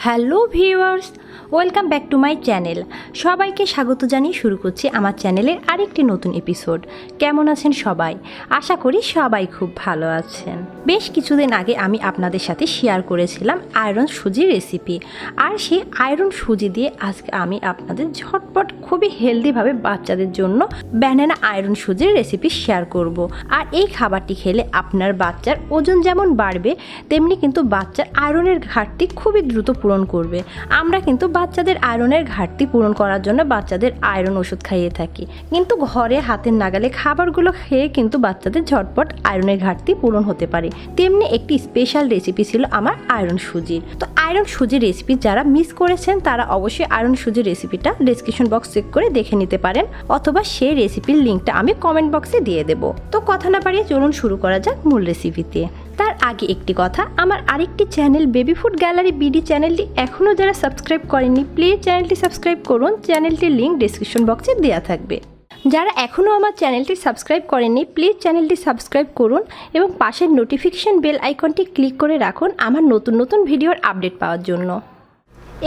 Hello viewers, welcome back to my channel. সবাইকে স্বাগত জানিয়ে শুরু করছি আমার চ্যানেলের আরেকটি নতুন এপিসোড। কেমন আছেন সবাই? আশা করি সবাই খুব ভালো আছেন। বেশ কিছুদিন আগে আমি আপনাদের সাথে শেয়ার করেছিলাম আয়রন সুজির রেসিপি, আর সেই আয়রন সুজি দিয়ে আজকে আমি আপনাদের ঝটপট খুবই হেলদিভাবে বাচ্চাদের জন্য ব্যানানা আয়রন সুজির রেসিপি শেয়ার করব। আর এই খাবারটি খেলে আপনার বাচ্চার ওজন যেমন বাড়বে, তেমনি কিন্তু বাচ্চার আয়রনের ঘাটতি খুবই দ্রুত পূরণ করবে। আমরা কিন্তু বাচ্চাদের আয়রনের ঘাটতি পূরণ করার জন্য বাচ্চাদের আয়রন ওষুধ খাইয়ে থাকি, কিন্তু ঘরে হাতের নাগালে খাবারগুলো খেয়ে কিন্তু বাচ্চাদের ঝটপট আয়রনের ঘাটতি পূরণ হতে পারে। তেমনি একটি স্পেশাল রেসিপি ছিল আমার আয়রন সুজির। তো আয়রন সুজির রেসিপি যারা মিস করেছেন তারা অবশ্যই আয়রন সুজির রেসিপিটা ডেসক্রিপশন বক্স চেক করে দেখে নিতে পারেন, অথবা সেই রেসিপির লিঙ্কটা আমি কমেন্ট বক্সে দিয়ে দেবো। তো কথা না বাড়িয়ে চলুন শুরু করা যাক মূল রেসিপিতে। তার আগে একটি কথা, আমার আরেকটি channel baby food gallery BD চ্যানেলটি এখনও যারা সাবস্ক্রাইব করেননি, প্লিজ চ্যানেলটি সাবস্ক্রাইব করুন। চ্যানেলটির লিঙ্ক ডেসক্রিপশন বক্সে দেওয়া থাকবে। যারা এখনও আমার চ্যানেলটি সাবস্ক্রাইব করেননি, প্লিজ চ্যানেলটি সাবস্ক্রাইব করুন এবং পাশের নোটিফিকেশন বেল আইকনটি ক্লিক করে রাখুন আমার নতুন নতুন ভিডিওর আপডেট পাওয়ার জন্য।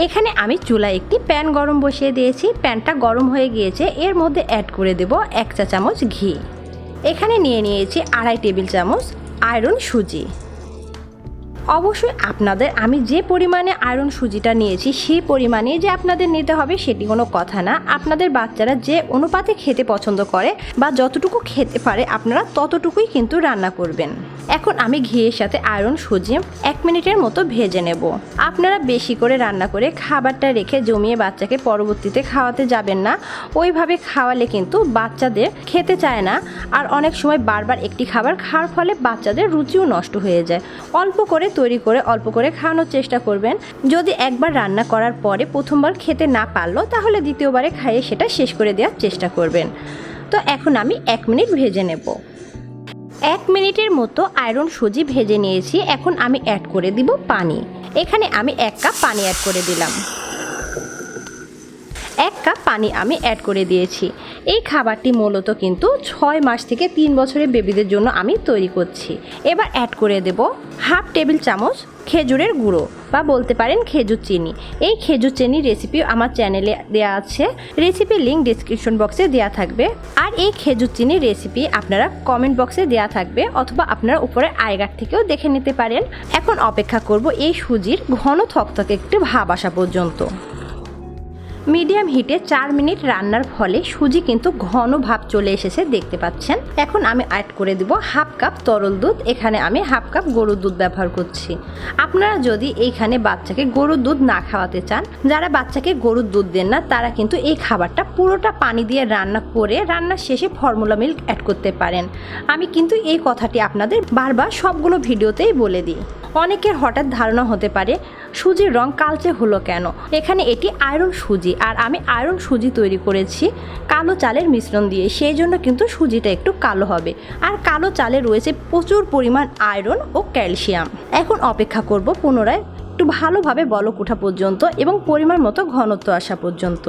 এখানে আমি চুলায় একটি প্যান গরম বসিয়ে দিয়েছি। প্যানটা গরম হয়ে গিয়েছে, এর মধ্যে অ্যাড করে দেব 1 চা চামচ ঘি। এখানে নিয়েছি 2.5 টেবিল চামচ আয়রন সুজি। অবশ্যই আপনাদের আমি যে পরিমাণে আয়রন সুজিটা নিয়েছি সেই পরিমাণে যে আপনাদের নিতে হবে সেটি কোনো কথা না। আপনাদের বাচ্চারা যে অনুপাতে খেতে পছন্দ করে বা যতটুকু খেতে পারে আপনারা ততটুকুই কিন্তু রান্না করবেন। এখন আমি ঘিয়ের সাথে আয়রন সুজি 1 মিনিটের মতো ভেজে নেব। আপনারা বেশি করে রান্না করে খাবারটা রেখে জমিয়ে বাচ্চাকে পরবর্তীতে খাওয়াতে যাবেন না। ওইভাবে খাওয়ালে কিন্তু বাচ্চাদের খেতে চায় না, আর অনেক সময় বারবার একটি খাবার খাওয়ার ফলে বাচ্চাদের রুচিও নষ্ট হয়ে যায়। অল্প করে তৈরি করে অল্প করে খাওয়ানোর চেষ্টা করবেন। যদি একবার রান্না করার পরে প্রথমবার খেতে না পারলো, তাহলে দ্বিতীয়বারে খাইয়ে সেটা শেষ করে দেওয়ার চেষ্টা করবেন। তো এখন আমি 1 মিনিট ভেজে নেব। 1 মিনিটের মতো আয়রন সুজি ভেজে নিয়েছি। এখন আমি অ্যাড করে দিব পানি। এখানে আমি 1 কাপ পানি অ্যাড করে দিলাম। 1 কাপ পানি আমি অ্যাড করে দিয়েছি। এই খাবারটি মূলত কিন্তু 6 মাস থেকে 3 বছরের বেবিদের জন্য আমি তৈরি করছি। এবার অ্যাড করে দেব 1/2 টেবিল চামচ খেজুরের গুঁড়ো বা বলতে পারেন খেজুর চিনি। এই খেজুর চিনির রেসিপি আমার চ্যানেলে দেওয়া আছে, রেসিপির লিঙ্ক ডেসক্রিপশন বক্সে দেওয়া থাকবে। আর এই খেজুর চিনির রেসিপি আপনারা কমেন্ট বক্সে দেওয়া থাকবে, অথবা আপনারা উপরে আইগার থেকেও দেখে নিতে পারেন। এখন অপেক্ষা করব এই সুজির ঘন থকথকে একটু ভাব আসা পর্যন্ত। মিডিয়াম হিটে 4 মিনিট রান্নার ফলে সুজি কিন্তু ঘন ভাব চলে এসেছে, দেখতে পাচ্ছেন। এখন আমি অ্যাড করে দিব 1/2 কাপ তরল দুধ। এখানে আমি 1/2 কাপ গরুর দুধ ব্যবহার করছি। আপনারা যদি এইখানে বাচ্চাকে গরুর দুধ না খাওয়াতে চান, যারা বাচ্চাকে গরুর দুধ দেন না, তারা কিন্তু এই খাবারটা পুরোটা পানি দিয়ে রান্না করে রান্নার শেষে ফর্মুলা মিল্ক অ্যাড করতে পারেন। আমি কিন্তু এই কথাটি আপনাদের বারবার সবগুলো ভিডিওতেই বলে দিই। অনেকের হঠাৎ ধারণা হতে পারে সুজির রং কালচে হলো কেন। এখানে এটি আয়রন সুজি, আর আমি আয়রন সুজি তৈরি করেছি কালো চালের মিশ্রণ দিয়ে, সেই জন্য কিন্তু সুজিটা একটু কালো হবে। আর কালো চালে রয়েছে প্রচুর পরিমাণ আয়রন ও ক্যালসিয়াম। এখন অপেক্ষা করব পুনরায় একটু ভালোভাবে বলক ওঠা পর্যন্ত এবং পরিমাণ মতো ঘনত্ব আসা পর্যন্ত।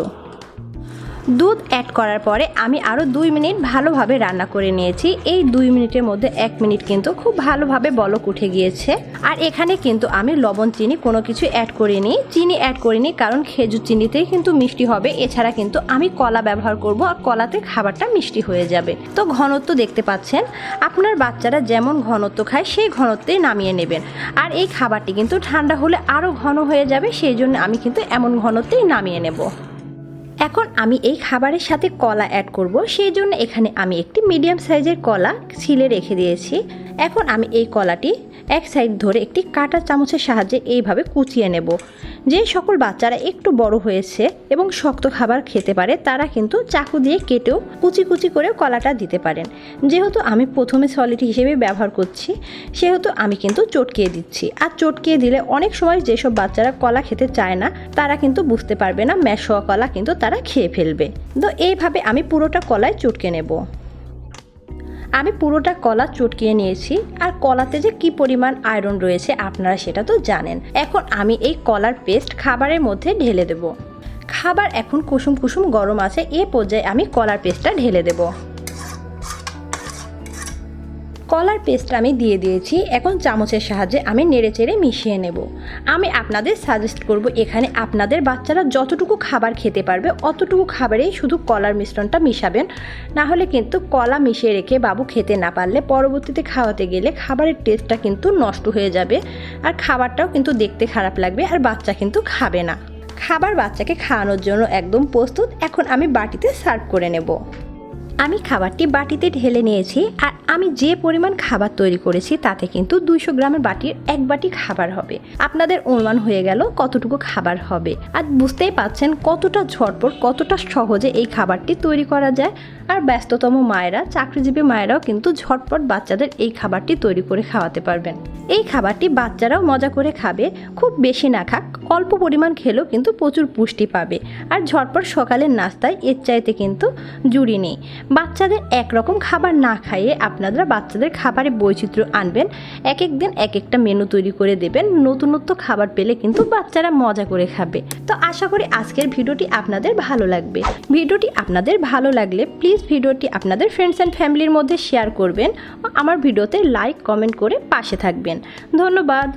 দুধ অ্যাড করার পরে আমি আরও 2 মিনিট ভালোভাবে রান্না করে নিয়েছি। এই 2 মিনিটের মধ্যে 1 মিনিট কিন্তু খুব ভালোভাবে বলক উঠে গিয়েছে। আর এখানে কিন্তু আমি লবণ চিনি কোনো কিছু অ্যাড করিনি, চিনি অ্যাড করিনি, কারণ খেজুর চিনিতেই কিন্তু মিষ্টি হবে। এছাড়া কিন্তু আমি কলা ব্যবহার করব, আর কলাতে খাবারটা মিষ্টি হয়ে যাবে। তো ঘনত্ব দেখতে পাচ্ছেন, আপনার বাচ্চারা যেমন ঘনত্ব খায় সেই ঘনত্বেই নামিয়ে নেবেন। আর এই খাবারটি কিন্তু ঠান্ডা হলে আরও ঘন হয়ে যাবে, সেই জন্য আমি কিন্তু এমন ঘনত্বেই নামিয়ে নেব। এখন আমি এই খাবারের সাথে কলা অ্যাড করব, সেই জন্য এখানে আমি একটি মিডিয়াম সাইজের কলা ছিলে রেখে দিয়েছি। এখন আমি এই কলাটি এক সাইড ধরে একটি কাঁটা চামচের সাহায্যে এইভাবে কুচিয়ে নেব। যে সকল বাচ্চারা একটু বড় হয়েছে এবং শক্ত খাবার খেতে পারে, তারা কিন্তু চাকু দিয়ে কেটেও কুচি কুচি করে কলাটা দিতে পারেন। যেহেতু আমি প্রথমে সলিড হিসেবে ব্যবহার করছি, সেহেতু আমি কিন্তু চটকিয়ে দিচ্ছি। আর চটকিয়ে দিলে অনেক সময় যেসব বাচ্চারা কলা খেতে চায় না, তারা কিন্তু বুঝতে পারবে না, ম্যাশ হওয়া কলা কিন্তু তারা খেয়ে ফেলবে। তো এইভাবে আমি পুরোটা কলাই চটকে নেব। আমি পুরোটা কলা চটকিয়ে নিয়েছি। আর কলাতে যে কি পরিমাণ আয়রন রয়েছে আপনারা সেটা তো জানেন। এখন আমি এই কলার পেস্ট খাবারের মধ্যে ঢেলে দেব। খাবার এখন কুসুম কুসুম গরম আছে, এ পর্যায়ে আমি কলার পেস্টটা ঢেলে দেব। কলার পেস্টটা আমি দিয়ে দিয়েছি। এখন চামচের সাহায্যে আমি নেড়েচেড়ে মিশিয়ে নেব। আমি আপনাদের সাজেস্ট করব এখানে আপনাদের বাচ্চারা যতটুকু খাবার খেতে পারবে অতটুকু খাবারেই শুধু কলার মিশ্রণটা মিশাবেন। না হলে কিন্তু কলা মিশিয়ে রেখে বাবু খেতে না পারলে পরবর্তীতে খাওয়াতে গেলে খাবারের টেস্টটা কিন্তু নষ্ট হয়ে যাবে, আর খাবারটাও কিন্তু দেখতে খারাপ লাগবে, আর বাচ্চা কিন্তু খাবে না। খাবার বাচ্চাকে খাওয়ানোর জন্য একদম প্রস্তুত। এখন আমি বাটিতে সার্ভ করে নেব। আমি খাবারটি বাটিতে ঢেলে নিয়েছি, আর আমি যে পরিমাণ খাবার তৈরি করেছি তাতে কিন্তু 200 গ্রামের বাটির 1 বাটি খাবার হবে। আপনাদের অনুমান হয়ে গেল কতটুকু খাবার হবে, আর বুঝতেই পাচ্ছেন কতটা ঝটপট কতটা সহজে এই খাবারটি তৈরি করা যায়। আর ব্যস্ততম মায়েরা, চাকরিজীবী মায়েরাও কিন্তু ঝটপট বাচ্চাদের এই খাবারটি তৈরি করে খাওয়াতে পারবেন। এই খাবারটি বাচ্চারাও মজা করে খাবে, খুব বেশি না খাক, অল্প পরিমাণ খেলেও কিন্তু প্রচুর পুষ্টি পাবে। আর ঝটপট সকালের নাস্তায় এর চাইতে কিন্তু জুড়ি নেই। বাচ্চাদের একরকম খাবার না খাইয়ে আপনারা বাচ্চাদের খাবারে বৈচিত্র্য আনবেন। এক এক দিন এক একটা মেনু তৈরি করে দেবেন। নতুনত্ব খাবার পেলে কিন্তু বাচ্চারা মজা করে খাবে। তো আশা করি আজকের ভিডিওটি আপনাদের ভালো লাগবে। ভিডিওটি আপনাদের ভালো লাগলে প্লিজ ভিডিওটি আপনাদের ফ্রেন্ডস অ্যান্ড ফ্যামিলির মধ্যে শেয়ার করবেন। আমার ভিডিওতে লাইক কমেন্ট করে পাশে থাকবেন। ধন্যবাদ।